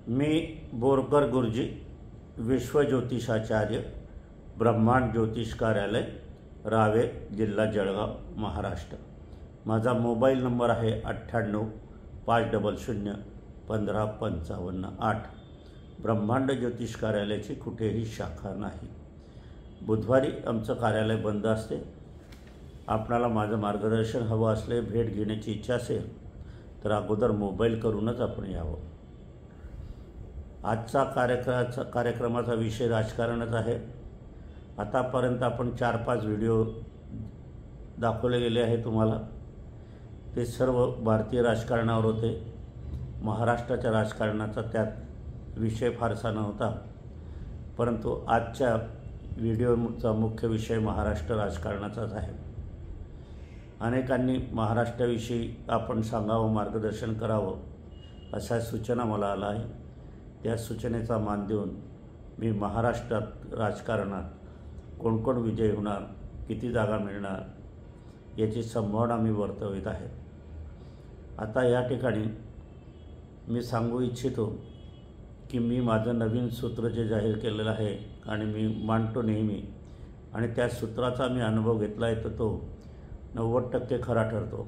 मी बोरकर गुरुजी, विश्व ज्योतिषाचार्य, ब्रह्मांड ज्योतिष कार्यालय, रावे, जिल्हा जळगाव, महाराष्ट्र। माझा मोबाईल नंबर आहे 9850015558। ब्रह्मांड ज्योतिष कार्यालयाची कुठेही शाखा नाही। बुधवारी आमचं कार्यालय बंद असते। आपणाला माझं मार्गदर्शन हवं असले, भेट घेण्याची इच्छा असेल तर अगोदर मोबाईल करूनच आपण यावं। आजचा कार्यक्रमाचा विषय राजकारणच आहे। आतापर्यंत आपण 4-5 व्हिडिओ दाखवले गेले आहे तुम्हाला। ते सर्व भारतीय राजकारणावर होते। महाराष्ट्राच्या राजकारणाचा त्यात विषय फारसा नव्हता, परंतु आजच्या व्हिडिओचा मुख्य विषय महाराष्ट्र राजकारणाचाच आहे। अनेकांनी महाराष्ट्राविषयी आपण सांगावं, मार्गदर्शन करावं अशा सूचना मला आल्या आहे। त्या सूचनेचा मान देऊन मी महाराष्ट्रात राजकारणात कोण विजय होणार, किती जागा मिळणार याची संभावना मी वर्तवित आहे। आता या ठिकाणी मी सांगू इच्छितो की मी माझं नवीन सूत्र जे जाहीर केलेलं आहे आणि मी मांडतो नेहमी, आणि त्या सूत्राचा मी अनुभव घेतला आहे, तर तो 90% खरा ठरतो।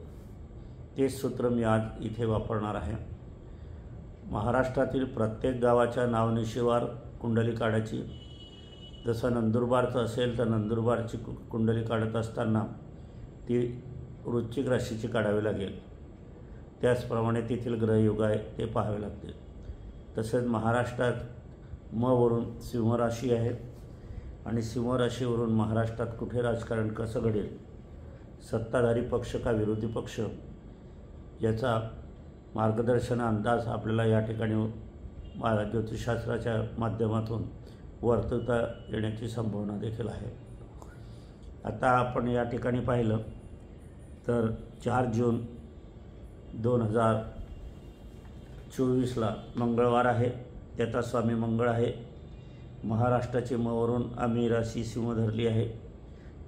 तेच सूत्र मी आज इथे वापरणार आहे। महाराष्ट्रातील प्रत्येक गावाच्या नावनिशीवर कुंडली काढायची। जसं नंदुरबारचं असेल तर नंदुरबारची कुंडली काढत असताना ती वृश्चिक राशीची काढावी लागेल। त्याचप्रमाणे तेथील ग्रहयोग आहे ते पाहावे लागतील। तसेच महाराष्ट्रात म वरून सिंह राशी आहे आणि सिंह राशीवरून महाराष्ट्रात कुठे राजकारण कसं घडेल, सत्ताधारी पक्ष का विरोधी पक्ष, याचा मार्गदर्शन अंदाज आपल्याला या ठिकाणी ज्योतिषशास्त्राच्या माध्यमातून वर्तवता येण्याची संभावना देखील आहे। आता आपण या ठिकाणी पाहिलं तर 4 जून 2024ला मंगळवार आहे। त्याचा स्वामी मंगळ आहे। महाराष्ट्राची मवरून आम्ही राशी सिंह धरली आहे।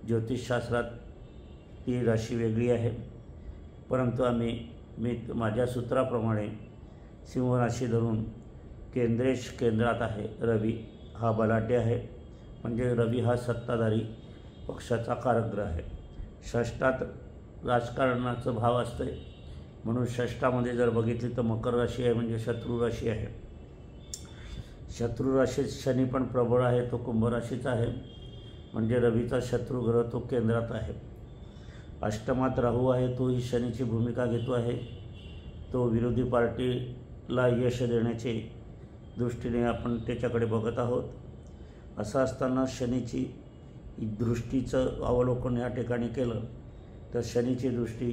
ज्योतिषशास्त्रात ती राशी वेगळी आहे, परंतु मी माझ्या सूत्राप्रमाणे सिंह राशी धरून केंद्रात आहे। रवी हा बलाढ्य आहे, म्हणजे रवी हा सत्ताधारी पक्षाचा कारकग्रह आहे। षष्ठात राजकारणाचं भाव असते, म्हणून षष्ठामध्ये जर बघितली तर मकर राशी आहे, म्हणजे शत्रू राशी आहे। शत्रू राशीत शनी पण प्रबळ आहे, तो कुंभ राशीचा आहे, म्हणजे रवीचा शत्रुग्रह तो केंद्रात आहे। अष्टमात राहू आहे, तोही शनीची भूमिका घेतो आहे। तो विरोधी पार्टीला यश देण्याचे दृष्टीने आपण त्याच्याकडे बघत आहोत। असं असताना शनीची दृष्टीचं अवलोकन या ठिकाणी केलं तर शनीची दृष्टी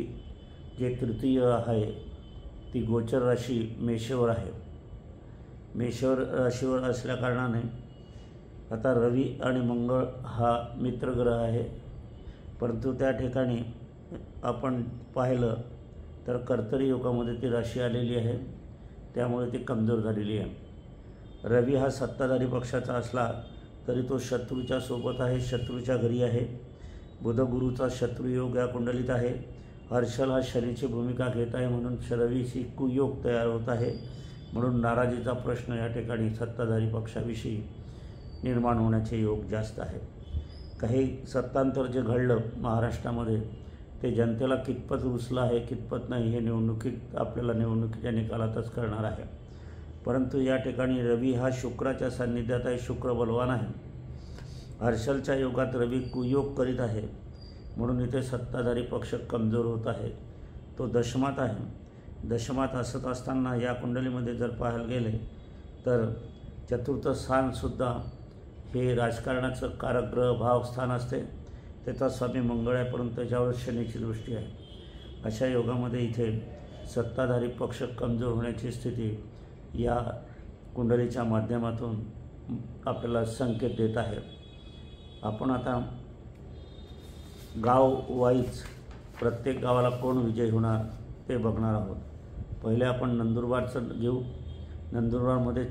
जे तृतीय आहे ती गोचर राशी मेषवर आहे। मेषवर राशीवर असल्याकारणाने आता रवी आणि मंगळ हा मित्रग्रह आहे, परंतु त्या ठिकाणी आपण पाहिलं तर कर्तरी योगामध्ये ती राशी आलेली आहे, त्यामुळे ती कमजोर झालेली आहे। रवी हा सत्ताधारी पक्षाचा असला तरी तो शत्रूच्या सोबत आहे, शत्रूच्या घरी आहे। बुध-गुरूचा शत्रुयोग या कुंडलीत आहे। हर्षल हा शनीची भूमिका घेत आहे, म्हणून रवीशी कुयोग तयार होत आहे, म्हणून नाराजीचा प्रश्न या ठिकाणी सत्ताधारी पक्षाविषयी निर्माण होण्याचे योग जास्त आहे। काही सत्तांतर जे घडलं महाराष्ट्रामध्ये ते जनतेला कितपत रुचलं आहे, कितपत नाही, हे आपल्याला निवडणुकीच्या निकालातच कळणार आहे। परंतु या ठिकाणी रवी हा शुक्राच्या सान्निध्यात आहे, शुक्र बलवान आहे। हर्षलच्या योगात रवी कुयोग करीत आहे, म्हणून इथे सत्ताधारी पक्ष कमजोर होत आहे। तो दशमात आहे। दशमात असत असताना या कुंडलीमध्ये जर पाहायला गेले तर चतुर्थ स्थानसुद्धा हे राजकारणाचं कारकग्रह भावस्थान असते। त्याचा स्वामी मंगळ आहे, परंतु त्याच्यावर शनीची दृष्टी आहे। अशा योगामध्ये इथे सत्ताधारी पक्ष कमजोर होण्याची स्थिती या कुंडलीच्या माध्यमातून आपल्याला संकेत देत आहे। आपण आता गाव वाईज प्रत्येक गावाला कोण विजय होणार ते बघणार आहोत। पहिले आपण नंदुरबारचं घेऊ। नंदुरबारमध्ये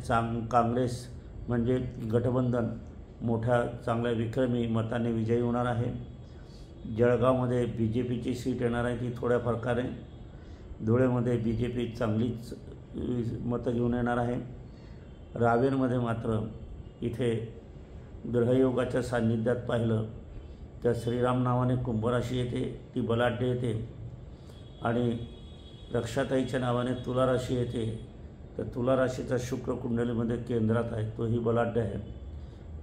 काँग्रेस म्हणजे गठबंधन मोठ्या चांगल्या विक्रमी मताने विजयी होणार आहे। जळगावमध्ये BJPची सीट येणार आहे, ती थोड्या फरकाने। धुळेमध्ये BJP चांगलीच मतं घेऊन येणार आहे। रावेरमध्ये मात्र इथे ग्रहयोगाच्या सान्निध्यात पाहिलं तर श्रीराम नावाने कुंभराशी येते, ती बलाढ्य येते, आणि रक्षाताईच्या नावाने तुला राशी येते, तर तुला राशीचा शुक्र कुंडलीमध्ये केंद्रात आहे, तोही बलाढ्य आहे,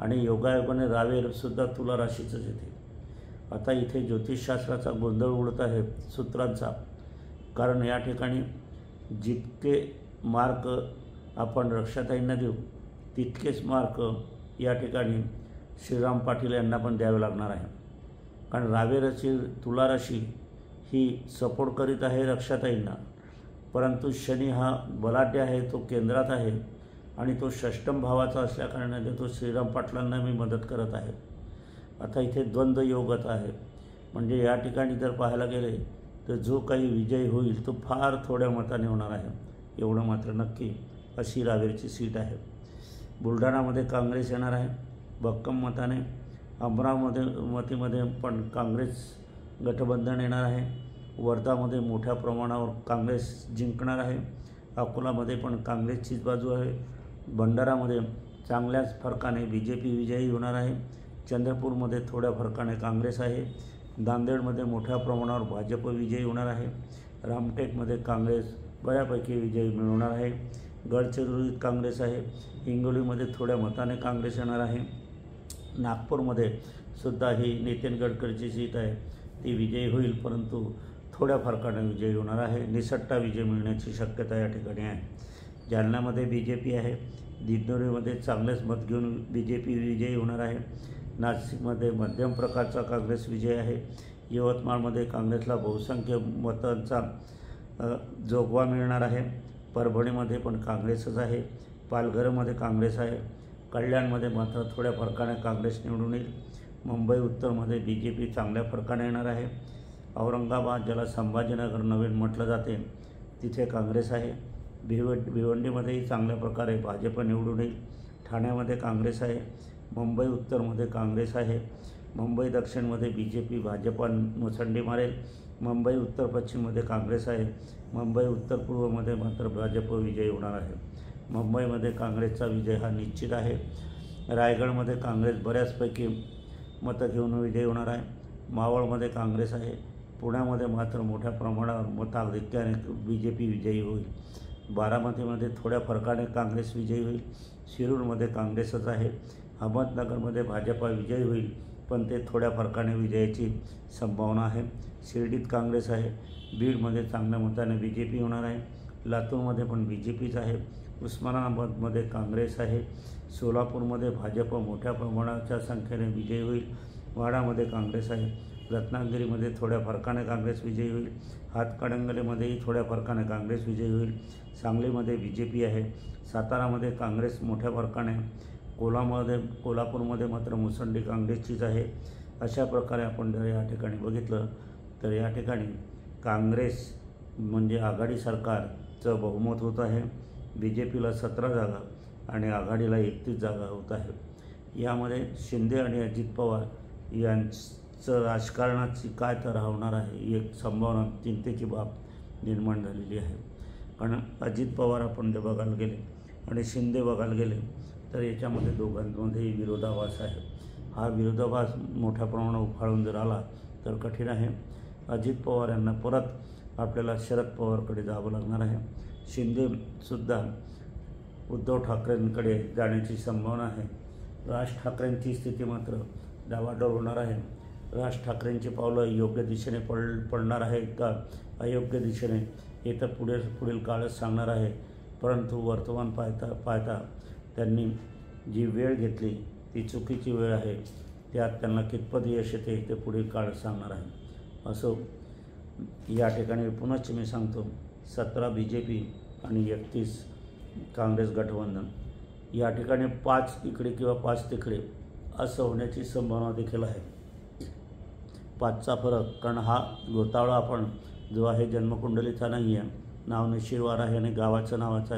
आणि योगायोगाने रावेरसुद्धा तुला राशीचंच येते. आता इथे ज्योतिषशास्त्राचा गोंधळ उडत आहे सूत्रांचा, कारण या ठिकाणी जितके मार्क आपण रक्षाताईंना देऊ तितकेच मार्क या ठिकाणी श्रीराम पाटील यांना पण द्यावे लागणार आहे. कारण रावेरची तुला राशी ही सपोर्ट करीत आहे रक्षाताईंना, परंतु शनी हा बलाढ्य आहे, तो केंद्रात आहे आणि तो षष्टम भावाचा असल्याकारणाने तो श्रीराम पाटलांना मी मदत करत आहे. आता इथे द्वंद्व योगत आहे, म्हणजे या ठिकाणी जर पाहायला गेले तर जो काही विजय होईल तो फार थोड्या मताने होणार आहे, एवढं मात्र नक्की. अशी रावेरची सीट आहे. बुलढाणामध्ये काँग्रेस येणार आहे भक्कम मताने. अमरावतीमध्ये पण काँग्रेस गठबंधन येणार आहे. वर्धामध्ये मोठ्या प्रमाणावर काँग्रेस जिंकणार आहे. अकोलामध्ये पण काँग्रेसचीच बाजू आहे. भंडारामध्ये चांगल्याच फरकाने BJP विजयी होणार आहे. चंद्रपूरमध्ये थोड्या फरकाने काँग्रेस आहे. नांदेडमध्ये मोठ्या प्रमाणावर भाजप विजयी होणार आहे. रामटेकमध्ये काँग्रेस बऱ्यापैकी विजयी मिळवणार आहे. गडचिरोलीत काँग्रेस आहे. हिंगोलीमध्ये थोड्या मताने काँग्रेस येणार आहे. नागपूरमध्ये सुद्धा ही नितीन गडकरीची सीट आहे, ती विजयी होईल, परंतु थोड्या फरकाने विजयी होणार आहे. निसट्टा विजय मिळण्याची शक्यता या ठिकाणी आहे. जालन्यामध्ये BJP आहे. दिंडोरीमध्ये चांगलेच मत घेऊन BJP विजयी होणार आहे. नाशिकमध्ये मध्यम प्रकारचा काँग्रेस विजय आहे. यवतमाळमध्ये काँग्रेसला बहुसंख्य मतांचा जोगवा मिळणार आहे. परभणीमध्ये पण काँग्रेसच आहे. पालघरमध्ये काँग्रेस आहे. कल्याणमध्ये मात्र थोड्या फरकाने काँग्रेस निवडून येईल. मुंबई उत्तरमध्ये BJP चांगल्या फरकाने येणार आहे. औरंगाबाद, ज्याला संभाजीनगर नवीन म्हटलं जाते, तिथे काँग्रेस आहे. भिवंडीमध्येही चांगल्या प्रकारे भाजप निवडून येईल. ठाण्यामध्ये काँग्रेस आहे. मुंबई उत्तरमध्ये काँग्रेस आहे. मुंबई दक्षिणमध्ये BJP भाजप मुसंडी मारेल. मुंबई उत्तर पश्चिममध्ये काँग्रेस आहे. मुंबई उत्तर पूर्वमध्ये मात्र भाजप विजयी होणार आहे. मुंबईमध्ये काँग्रेसचा विजय हा निश्चित आहे. रायगडमध्ये काँग्रेस बऱ्याचपैकी मतं घेऊन विजयी होणार आहे. मावळमध्ये काँग्रेस आहे. पुण्यामध्ये मात्र मोठ्या प्रमाणावर मताधिक्याने BJP विजयी होईल. बारामतीमध्ये थोड्या फरकाने काँग्रेस विजयी होईल. शिरूरमध्ये काँग्रेसच आहे. अहमदनगरमध्ये भाजपा विजयी होईल, पण ते थोड्या फरकाने विजयाची संभावना आहे. शिर्डीत काँग्रेस आहे. बीडमध्ये चांगल्या मताने BJP होणार आहे. लातूरमध्ये पण BJPच आहे. उस्मानाबादमध्ये काँग्रेस आहे. सोलापूरमध्ये भाजप मोठ्या प्रमाणाच्या संख्येने विजयी होईल. वाडामध्ये काँग्रेस आहे. रत्नागिरीमध्ये थोड्या फरकाने काँग्रेस विजयी होईल. हातकणंगलेमध्येही थोड्या फरकाने काँग्रेस विजयी होईल. सांगलीमध्ये BJP आहे. सातारामध्ये काँग्रेस मोठ्या फरकाने. कोल्हापूरमध्ये मात्र मुसंडी काँग्रेसचीच आहे. अशा प्रकारे आपण जर या ठिकाणी बघितलं तर या ठिकाणी काँग्रेस म्हणजे आघाडी सरकारचं बहुमत होत आहे. BJPला 17 जागा आणि आघाडीला 31 जागा होत आहे. यामध्ये शिंदे आणि अजित पवार यांचं राजकारणाची काय तर होणार आहे, ही एक संभावना, चिंतेची बाब निर्माण झालेली आहे. कारण अजित पवार आपण जर बघायला गेले आणि शिंदे बघायला गेले तर याच्यामध्ये दोघांमध्येही विरोधाभास आहे. हा विरोधाभास मोठ्या प्रमाणावर उफाळून जर आला तर कठीण आहे. अजित पवार यांना परत आपल्याला शरद पवारकडे जावं लागणार आहे. शिंदेसुद्धा उद्धव ठाकरेंकडे जाण्याची संभावना आहे. राज ठाकरेंची स्थिती मात्र डावाडोल होणार आहे. राज ठाकरेंची पावलं योग्य दिशेने पडणार आहेत का अयोग्य दिशेने हे तर पुढील काळच सांगणार आहे. परंतु वर्तमान पाहता त्यांनी जी वेळ घेतली ती चुकीची वेळ आहे. त्यात त्यांना कितपत यश येते ते पुढील काळच सांगणार आहे. असो, या ठिकाणी पुनश्च मी सांगतो, 17 BJP आणि 31 काँग्रेस गठबंधन. या ठिकाणी 5 इकडे किंवा 5 तिकडे असं होण्याची संभावना देखील आहे. 5चा फरक, कारण हा घोटाळा आपण जो आहे जन्मकुंडलीचा नाही आहे, नावनिशीरवार आहे आणि गावाचं नावाचा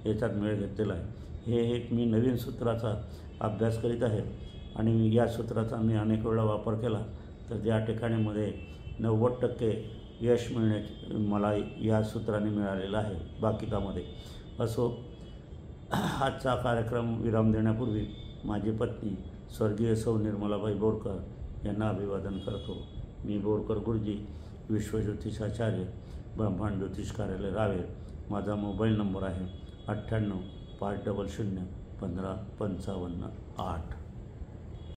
याच्यात मेळ घेतलेला आहे. हे एक मी नवीन सूत्राचा अभ्यास करीत आहे आणि या सूत्राचा मी अनेक वेळा वापर केला, तर या ठिकाणी मध्ये 90% यश मिळण्याचे मला या सूत्राने मिळालेलं आहे बाकीकामध्ये. असो, आजचा कार्यक्रम विराम देण्यापूर्वी माझी पत्नी स्वर्गीय सौ निर्मलाबाई बोरकर यांना अभिवादन करतो. मी बोरकर गुरुजी, विश्वज्योतिषाचार्य, ब्रह्मांड ज्योतिष कार्यालय, रावेर. माझा मोबाईल नंबर आहे 98 500 15 55 8.